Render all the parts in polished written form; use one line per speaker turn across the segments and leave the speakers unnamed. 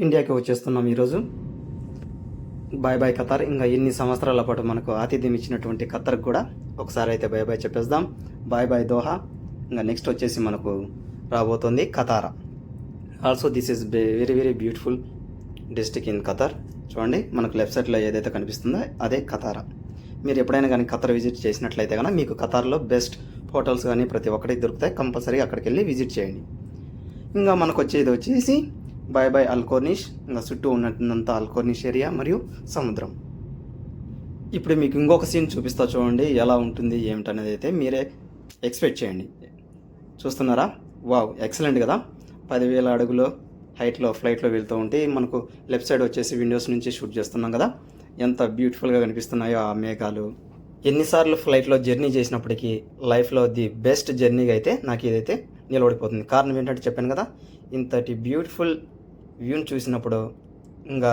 ఇండియాకి వచ్చేస్తున్నాం ఈరోజు. Bye bye Qatar. ఇంకా ఎన్ని సంవత్సరాల పాటు మనకు ఆతిథ్యం ఇచ్చినటువంటి ఖతర్కి కూడా ఒకసారి అయితే బాయ్ బాయ్ చెప్పేద్దాం. Bye bye Doha. ఇంకా నెక్స్ట్ వచ్చేసి మనకు రాబోతుంది ఖతారా. Also this is very very beautiful district in Qatar. చూడండి, మనకు లెఫ్ట్ సైడ్లో ఏదైతే కనిపిస్తుందో అదే ఖతారా. మీరు ఎప్పుడైనా కానీ ఖతార్ విజిట్ చేసినట్లయితే కనుక మీకు ఖతార్లో బెస్ట్ హోటల్స్ కానీ ప్రతి ఒక్కటి దొరుకుతాయి. కంపల్సరీగా అక్కడికి వెళ్ళి విజిట్ చేయండి. ఇంకా మనకు వచ్చేసి బాయ్ బాయ్ అల్కోర్నిష్. ఇంకా చుట్టూ ఉన్నంత అల్కోర్నిష్ ఏరియా మరియు సముద్రం. ఇప్పుడు మీకు ఇంకొక సీన్ చూపిస్తా, చూడండి ఎలా ఉంటుంది ఏమిటనేది అయితే మీరే ఎక్స్పెక్ట్ చేయండి. చూస్తున్నారా? వావ్, ఎక్సలెంట్ కదా. 10,000 అడుగులో హైట్లో ఫ్లైట్లో వెళ్తూ ఉంటే మనకు లెఫ్ట్ సైడ్ వచ్చేసి విండోస్ నుంచి షూట్ చేస్తున్నాం కదా, ఎంత బ్యూటిఫుల్గా కనిపిస్తున్నాయో ఆ మేఘాలు. ఎన్నిసార్లు ఫ్లైట్లో జర్నీ చేసినప్పటికీ లైఫ్లో ది బెస్ట్ జర్నీగా అయితే నాకు ఇదైతే నిలబడిపోతుంది. కారణం ఏంటంటే చెప్పాను కదా, ఇంతటి బ్యూటిఫుల్ వ్యూని చూసినప్పుడు ఇంకా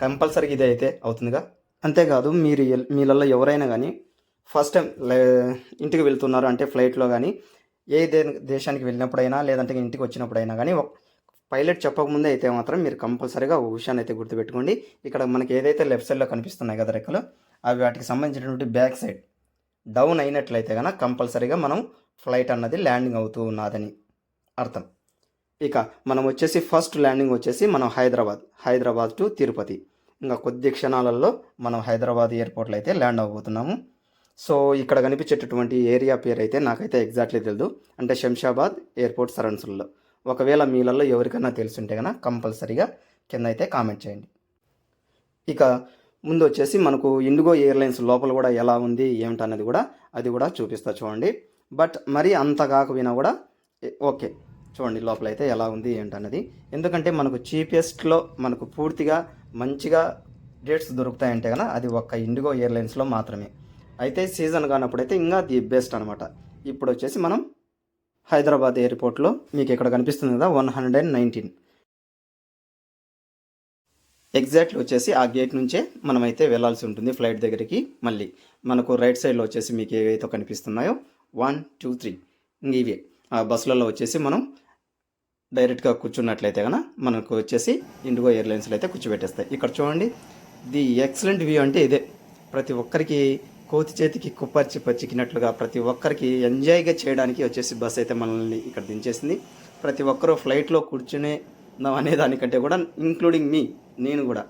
కంపల్సరీగా ఇదే అయితే అవుతుందిగా. అంతేకాదు, మీలలో ఎవరైనా కానీ ఫస్ట్ టైం ఇంటికి వెళ్తున్నారు అంటే ఫ్లైట్లో కానీ ఏ దేశానికి వెళ్ళినప్పుడైనా లేదంటే ఇంటికి వచ్చినప్పుడైనా కానీ పైలట్ చెప్పకముందే అయితే మాత్రం మీరు కంపల్సరీగా ఒక విషయాన్ని అయితే గుర్తుపెట్టుకోండి. ఇక్కడ మనకి ఏదైతే లెఫ్ట్ సైడ్లో కనిపిస్తున్నాయి కదా రెక్కలు, అవి వాటికి సంబంధించినటువంటి బ్యాక్ సైడ్ డౌన్ అయినట్లయితే కనుక కంపల్సరీగా మనం ఫ్లైట్ అన్నది ల్యాండింగ్ అవుతూ ఉన్నదని అర్థం. ఇక మనం వచ్చేసి ఫస్ట్ ల్యాండింగ్ వచ్చేసి మనం హైదరాబాద్ టు తిరుపతి. ఇంకా కొద్ది క్షణాలలో మనం హైదరాబాద్ ఎయిర్పోర్ట్లో అయితే ల్యాండ్ అవ్వబోతున్నాము. సో ఇక్కడ కనిపించేటటువంటి ఏరియా పేరు అయితే నాకైతే ఎగ్జాక్ట్లీ తెలియదు, అంటే శంషాబాద్ ఎయిర్పోర్ట్ సరౌండ్స్లో. ఒకవేళ మీలలో ఎవరికైనా తెలుసుంటే కనుక కంపల్సరీగా కింద అయితే కామెంట్ చేయండి. ఇక ముందు వచ్చేసి మనకు ఇండిగో ఎయిర్లైన్స్ లోపల కూడా ఎలా ఉంది ఏమిటనేది కూడా అది కూడా చూపిస్తా చూడండి. బట్ మరీ అంత కాకపోయినా కూడా ఓకే, చూడండి లోపల అయితే ఎలా ఉంది ఏంటన్నది. ఎందుకంటే మనకు చీపెస్ట్లో మనకు పూర్తిగా మంచిగా రేట్స్ దొరుకుతాయంటే కనుక అది ఒక్క ఇండిగో ఎయిర్లైన్స్లో మాత్రమే. అయితే సీజన్ కానప్పుడైతే ఇంకా ది బెస్ట్ అనమాట. ఇప్పుడు వచ్చేసి మనం హైదరాబాద్ ఎయిర్పోర్ట్లో మీకు ఇక్కడ కనిపిస్తుంది కదా 119 ఎగ్జాక్ట్లీ వచ్చేసి ఆ గేట్ నుంచే మనమైతే వెళ్ళాల్సి ఉంటుంది ఫ్లైట్ దగ్గరికి. మళ్ళీ మనకు రైట్ సైడ్లో వచ్చేసి మీకు ఏవైతే కనిపిస్తున్నాయో 1, 2, 3 ఇవే ఆ బస్సులలో వచ్చేసి మనం డైరెక్ట్గా కూర్చున్నట్లయితే కనుక మనకు వచ్చేసి ఇండిగో ఎయిర్లైన్స్లో అయితే కూర్చోబెట్టేస్తాయి. ఇక్కడ చూడండి, ది ఎక్సలెంట్ వ్యూ అంటే ఇదే. ప్రతి ఒక్కరికి కోతి చేతికి కుప్పర్చి పచ్చికినట్లుగా ప్రతి ఒక్కరికి ఎంజాయ్గా చేయడానికి వచ్చేసి బస్ అయితే మనల్ని ఇక్కడ దించేసింది. ప్రతి ఒక్కరూ ఫ్లైట్లో కూర్చునే అనే దానికంటే కూడా ఇంక్లూడింగ్ మీ, నేను కూడా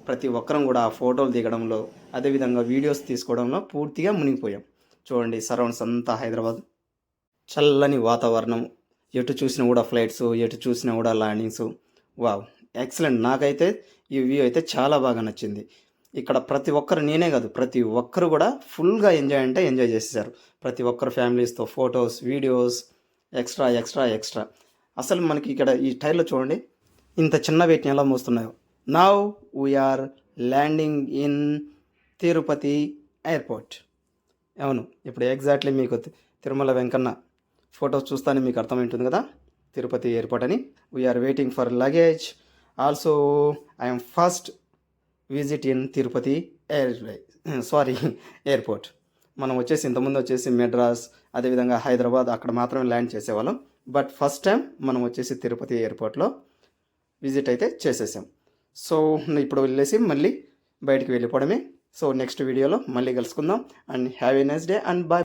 ప్రతి ఒక్కరం కూడా ఆ ఫోటోలు దిగడంలో అదేవిధంగా వీడియోస్ తీసుకోవడంలో పూర్తిగా మునిగిపోయాం. చూడండి, సరౌండ్స్ అంతా హైదరాబాద్, చల్లని వాతావరణం, ఎటు చూసినా కూడా ఫ్లైట్స్, ఎటు చూసినా కూడా ల్యాండింగ్స్. Wow, excellent. నాకైతే ఈ వ్యూ అయితే చాలా బాగా నచ్చింది. ఇక్కడ ప్రతి ఒక్కరు, నేనే కాదు ప్రతి ఒక్కరు కూడా ఫుల్గా ఎంజాయ్ అంటే ఎంజాయ్ చేసేసారు. ప్రతి ఒక్కరు ఫ్యామిలీస్తో photos, videos, extra extra extra. అసలు మనకి ఇక్కడ ఈ టైర్లో చూడండి ఇంత చిన్న వెయిట్ని ఎలా మోస్తున్నాయో. Now we are landing in Tirupati airport. అవును, ఇప్పుడు ఎగ్జాక్ట్లీ మీకు తిరుమల వెంకన్న ఫొటోస్ చూస్తానే మీకు అర్థమవుతుంది కదా, తిరుపతి ఎయిర్పోర్ట్ అని. We are waiting for luggage. Also I'm first visit in Tirupati airport. మనం వచ్చేసి ఇంతకుముందు వచ్చేసి మెడ్రాస్ అదేవిధంగా హైదరాబాద్ అక్కడ మాత్రమే ల్యాండ్ చేసేవాళ్ళం. బట్ ఫస్ట్ టైం మనం వచ్చేసి తిరుపతి ఎయిర్పోర్ట్లో విజిట్ అయితే చేసేసాం. సో ఇప్పుడు వెళ్ళేసి మళ్ళీ బయటికి వెళ్ళిపోవడమే. సో నెక్స్ట్ వీడియోలో మళ్ళీ కలుసుకుందాం. And have a nice day and bye.